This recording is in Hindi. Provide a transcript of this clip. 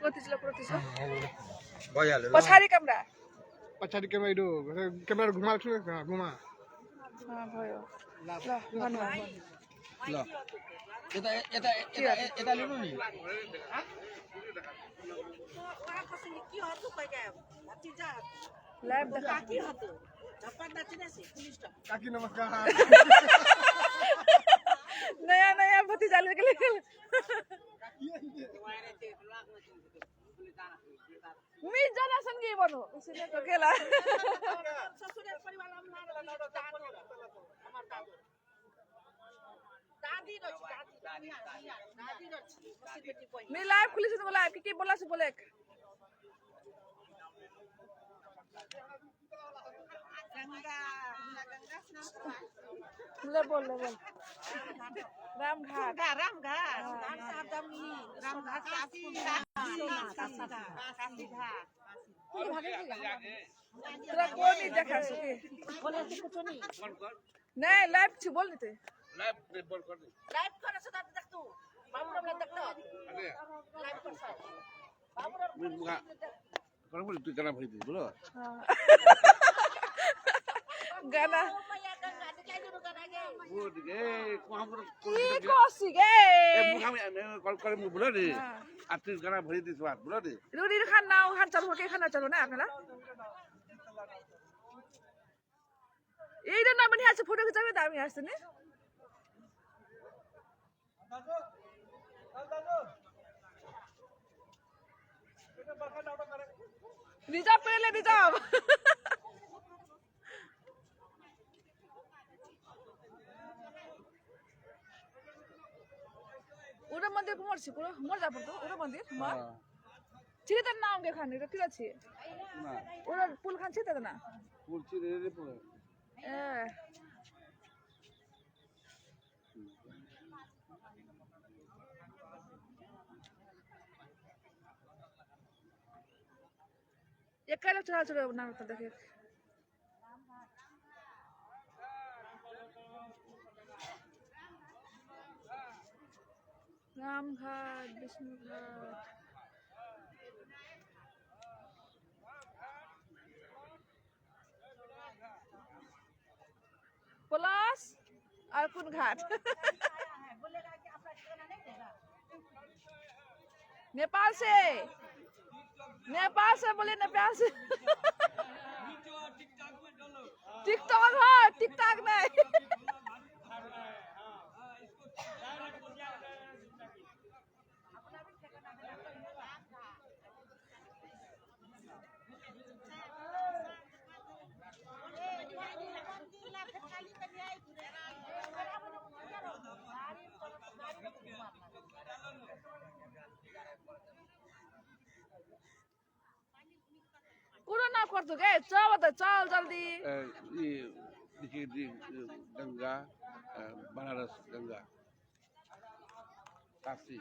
प्रतिशत भइहाल्यो ल पछाडि क्यामेरा पछाडि क्यामेरा घुमाएको छु घुमा भयो ल धन्यवाद ल यता यता यता यता लिनु नि लाइभ देखा काकी नमस्कार नयाँ भतिजाले के लिए मी जना संगी बनो इसलिए तो केला मी लाइव खुली से बोला कि बोला से बोले ले बोल रामघाट तेरा कोई नहीं देखा सके नहीं लाइव छी बोल नहीं थे लाइभ बोल कर दे लाइभ कर सदा देख तू बाबूरावला देख तो लाइभ कर सर मी मुगा कोन बोल तू गाना भइ दे बोलो गाना मैया गंगा दिखाई दे गाना गे बोल गे कोन बोल की कोसी गे ए मुगा में कॉल कर मु बोलो रे आर्टिस्ट गाना भइ दे बात बोलो रे रूडी खान नाउ खान चलो के खाना चलो ना आपला এই রে না বনি আছে ফটো খিচাবে দামি আসছে নে रिजर्व पहले रिजर्व ওটা মন্দির মরছি পুরো মর যাব তো ওটা মন্দির মর চিতে নাম কে খানি রে কি আছে না ওটা পুল খান চিতে না পুল চিরে রে পুরো এ एकाला चला ना तो देखे रामघाट विष्णुघाट प्लस और कौन घाट नेपाल से बोले नेपाल से टिकटॉक हाँ टिकटॉक नहीं पूरा ना कर दो क्या चल जल्दी ये देखिए गंगा बनारस गंगा काशी